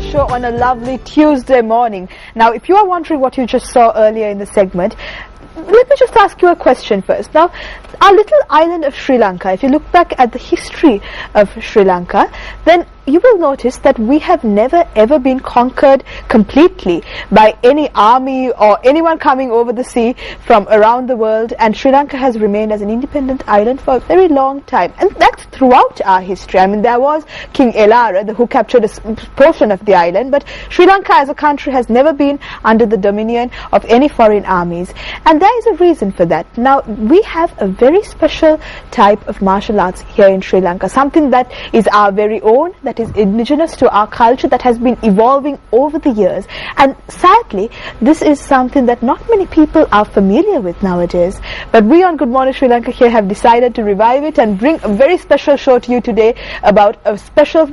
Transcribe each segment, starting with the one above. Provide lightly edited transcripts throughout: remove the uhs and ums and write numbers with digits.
the show on a lovely Tuesday morning. Now, if you are wondering what you just saw earlier in the segment, let me just ask you a question first. Now, our little island of Sri Lanka, if you look back at the history of Sri Lanka, then you will notice that we have never ever been conquered completely by any army or anyone coming over the sea from around the world, and Sri Lanka has remained as an independent island for a very long time, and that's throughout our history. I mean, there was King Elara who captured a portion of the island, but Sri Lanka as a country has never been under the dominion of any foreign armies, and there is a reason for that. Now, we have a very special type of martial arts here in Sri Lanka, something that is our very own, that is indigenous to our culture, that has been evolving over the years, and sadly this is something that not many people are familiar with nowadays, but we on Good Morning Sri Lanka here have decided to revive it and bring a very special show to you today about a special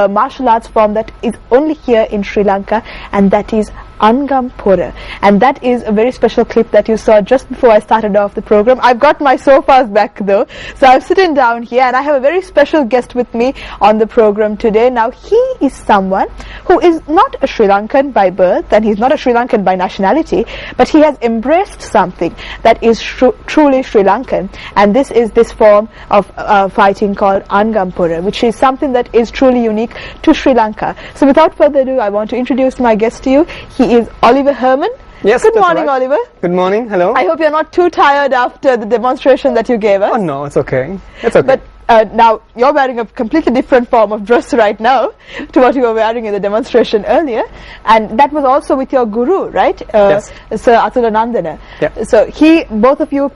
martial arts form that is only here in Sri Lanka, and that is Angampora. And that is a very special clip that you saw just before I started off the program. I've got my sofas back though, so I'm sitting down here and I have a very special guest with me on the program today. Now, he is someone who is not a Sri Lankan by birth, and he's not a Sri Lankan by nationality, but he has embraced something that is truly Sri Lankan, and this is this form of fighting called Angampora, which is something that is truly unique to Sri Lanka. So without further ado, I want to introduce my guest to you. He is Olivier Herman. Yes, good morning, right. Oliver. Good morning. Hello. I hope you're not too tired after the demonstration that you gave us. Oh no, it's okay. It's okay. But now you're wearing a completely different form of dress right now to what you were wearing in the demonstration earlier, and that was also with your guru, right? Yes. Sir Atulanandana. Yeah. So both of you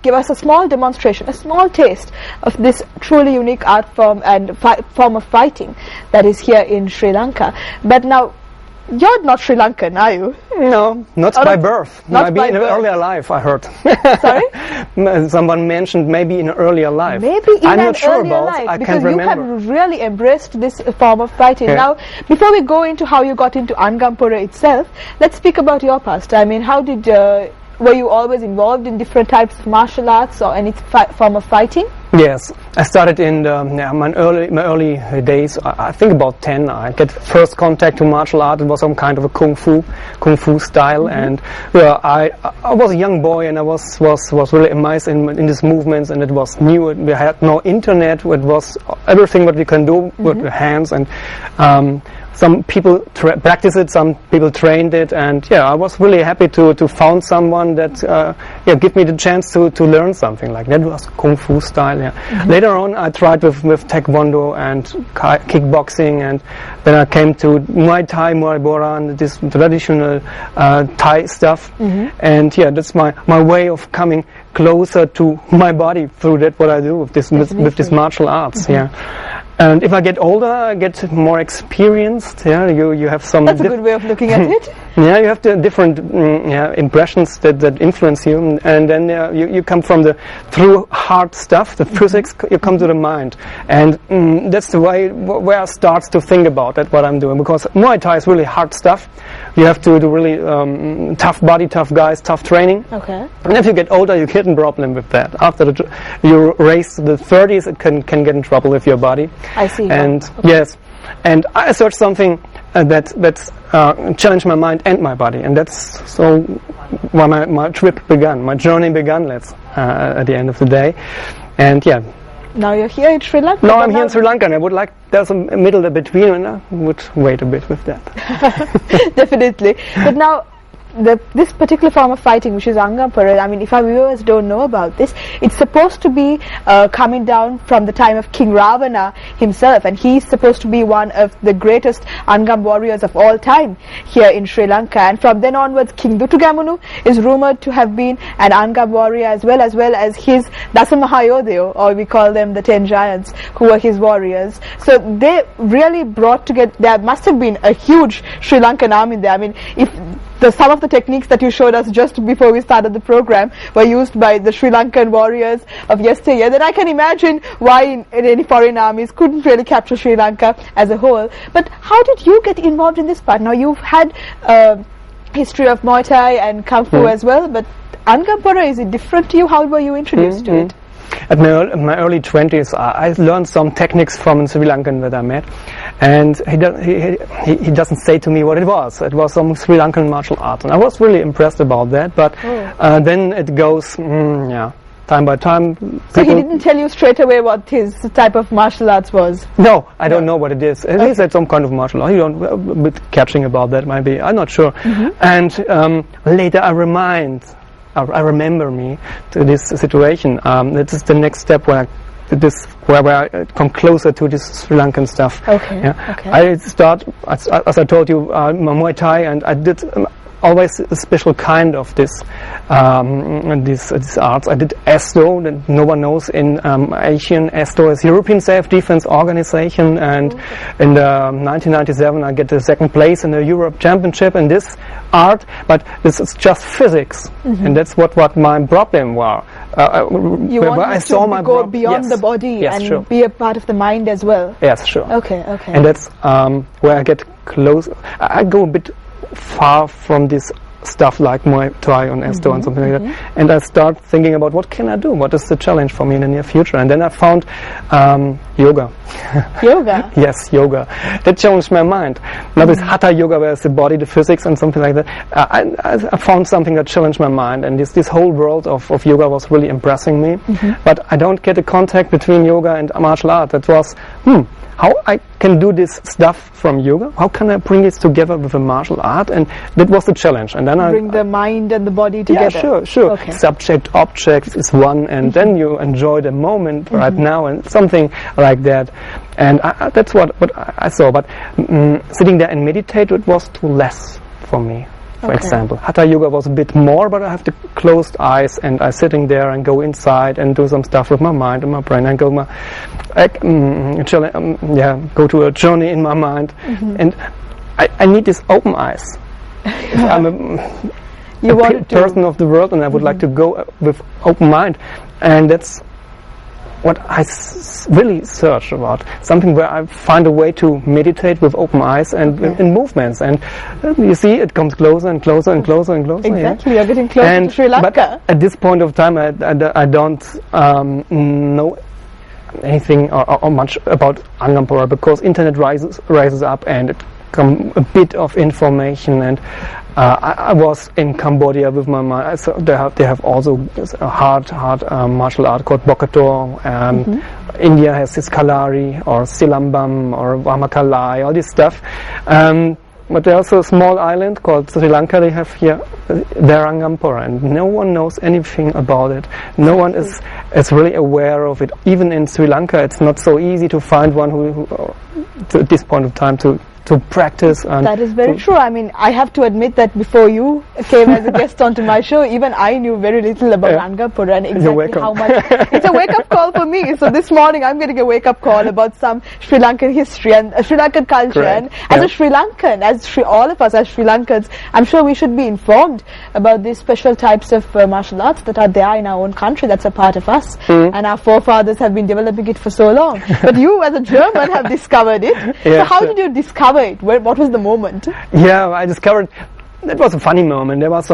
give us a small demonstration, a small taste of this truly unique art form and form of fighting that is here in Sri Lanka. But now, you're not Sri Lankan, are you? No, not by birth. Not maybe by in an birth. earlier life, I heard. Sorry? Someone mentioned maybe in an earlier life. Maybe in I'm an not sure earlier about. life, I because can't remember. You have really embraced this form of fighting. Okay. Now, before we go into how you got into Angampora itself, let's speak about your past. I mean, how did were you always involved in different types of martial arts or any form of fighting? Yes, I started in my early days. I think about 10. I get first contact to martial art. It was some kind of a kung fu style, and I was a young boy, and I was really amazed in these movements, and it was new. We had no internet. It was everything what we can do with the hands, and some people practice it, some people trained it, and I was really happy to found someone that give me the chance to learn something like that. It was kung fu style. Later on, I tried with taekwondo and kickboxing, and then I came to Muay Thai, Muay Bora, and this traditional Thai stuff. And that's my way of coming closer to my body through that what I do with this martial arts. And if I get older, I get more experienced. You have some. That's a good way of looking at it. You have the different impressions that influence you, and then you come from through hard stuff, the physics. You come to the mind, and that's the way where I start to think about that what I'm doing, because Muay Thai is really hard stuff. You have to do really tough body, tough guys, tough training. Okay. And if you get older, you get in problem with that. After you raise the 30s, it can get in trouble with your body. I see. And yes, and I searched something that's challenged my mind and my body, and that's so why my trip began, my journey began. At the end of the day, and now you're here in Sri Lanka. No, I'm here in Sri Lanka, and I would like there's a middle between, and I would wait a bit with that. Definitely, but now. This particular form of fighting, which is Angampora, I mean, if our viewers don't know about this, it's supposed to be coming down from the time of King Ravana himself, and he's supposed to be one of the greatest Angam warriors of all time here in Sri Lanka. And from then onwards, King Dutugamunu is rumored to have been an Angam warrior as well as his Dasamahayodeo, or we call them the 10 giants, who were his warriors. So they really brought together. There must have been a huge Sri Lankan army there. I mean, if some of the techniques that you showed us just before we started the program were used by the Sri Lankan warriors of yesteryear, then I can imagine why in any foreign armies couldn't really capture Sri Lanka as a whole. But how did you get involved in this part? Now, you've had history of Muay Thai and Kung Fu as well, but Angampora, is it different to you? How were you introduced to it? at my early 20s, I learned some techniques from a Sri Lankan that I met, and he doesn't say to me what it was. It was some Sri Lankan martial art, and I was really impressed about that. But then it goes, time by time. So he didn't tell you straight away what his type of martial arts was? No, I don't know what it is. He said some kind of martial art. You don't a bit catching about that, maybe. I'm not sure. And later I remember me to this situation. That is the next step where I come closer to this Sri Lankan stuff. Okay. I start, as I told you, Muay Thai, and I did always a special kind of this arts. I did ESTO, that no one knows in Asian. ESTO is European Self-Defense Organization, and in 1997 I get the second place in the Europe Championship in this art, but this is just physics, and that's what my problem was. You wanted to go beyond the body and be a part of the mind as well. Yes, sure. Okay. And that's where I get close. I go a bit far from this stuff like Muay Thai and ESTO and something like that, and I start thinking about what can I do, what is the challenge for me in the near future, and then I found yoga. Yoga? Yes, yoga. That challenged my mind. Now this Hatha yoga, where it's the body, the physics and something like that, I found something that challenged my mind, and this whole world of yoga was really impressing me, but I don't get a contact between yoga and martial art. That was, how I can do this stuff from yoga? How can I bring it together with a martial art? And that was the challenge. And then bring the mind and the body together. Yeah, sure. Okay. Subject, object is one, and then you enjoy the moment right now, and something like that. And that's what I saw. But sitting there and meditate, it was too less for me. For example, Hatha yoga was a bit more, but I have the closed eyes, and I'm sitting there and go inside and do some stuff with my mind and my brain, and go to a journey in my mind, and I need these open eyes. I'm a person of the world, and I would like to go with open mind, and that's what I really search about. Something where I find a way to meditate with open eyes and in movements. And you see, it comes closer and closer and closer and closer. Exactly, you're getting closer to Sri Lanka. But at this point of time, I don't know anything or much about Angampora, because internet rises up, and it comes a bit of information, and I was in Cambodia with my mind. So they have also a hard martial art called Bokator. India has this Kalari or Silambam or Vamakalai, all this stuff. But there's also a small island called Sri Lanka. They have here their Angampora, and no one knows anything about it. No one is really aware of it. Even in Sri Lanka, it's not so easy to find one who at this point of time to practice. And that is very true. I mean, I have to admit that before you came as a guest onto my show, even I knew very little about Angampora and exactly how much. It's a wake-up call for me. So this morning I'm getting a wake-up call about some Sri Lankan history and Sri Lankan culture. And as a Sri Lankan, all of us as Sri Lankans, I'm sure we should be informed about these special types of martial arts that are there in our own country. That's a part of us. And our forefathers have been developing it for so long. But you as a German have discovered it. So how did you discover it? What was the moment? Yeah, I discovered that was a funny moment. There was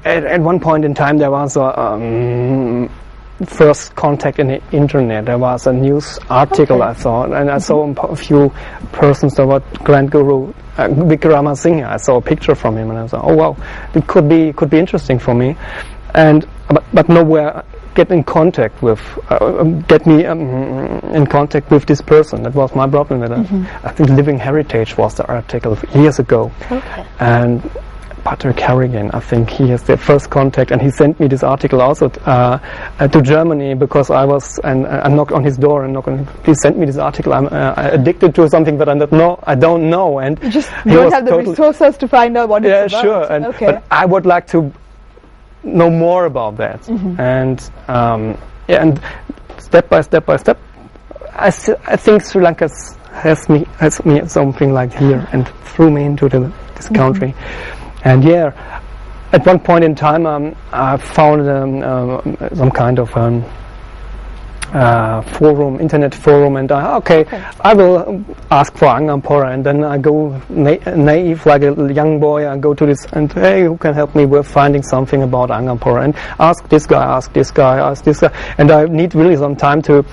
at one point in time there was a first contact in the internet. There was a news article I saw, and I saw a few persons. There was Grand Guru Vikrama Singh. I saw a picture from him, and I thought, oh wow, it could be interesting for me. And but nowhere get in contact with in contact with this person. That was my problem with it. I think Living Heritage was the article years ago, and Patrick Harrigan, I think he has the first contact, and he sent me this article also to Germany, because I knocked on his door and please send me this article. I'm addicted to something that I don't know, and you just don't have the resources to find out what it's about. Yeah, sure. But I would like to know more about that, and and step by step, I think Sri Lanka has me something like here, and threw me into this country. And at one point in time, I found some kind of internet forum, and I will ask for Angampora, and then I go naive like a young boy. I go to this and hey, who can help me with finding something about Angampora, and ask this guy, and I need really some time to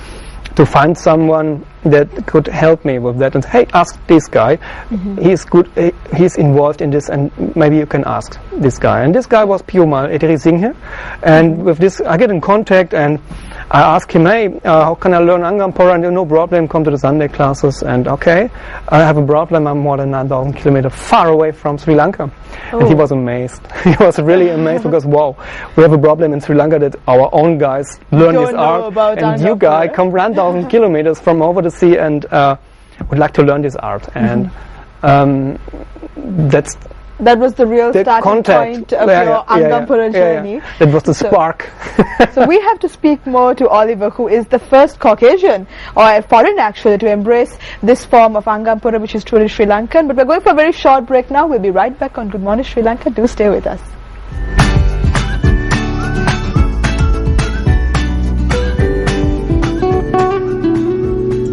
find someone that could help me with that, and hey, ask this guy. He's good, he's involved in this, and maybe you can ask this guy. And this guy was Piumal Singh, and with this I get in contact, and I ask him, hey, how can I learn Angampora? And no problem, come to the Sunday classes. And okay, I have a problem, I'm more than 9,000 kilometers far away from Sri Lanka. And he was amazed. He was really amazed because wow, we have a problem in Sri Lanka that our own guys learn this art, and you guy come 9,000 kilometers from over the sea and would like to learn this art. And that was the real starting point of your Angampora journey. That was the spark. So we have to speak more to Oliver, who is the first Caucasian, or a foreign actually, to embrace this form of Angampora, which is truly Sri Lankan. But we're going for a very short break now. We'll be right back on Good Morning Sri Lanka. Do stay with us.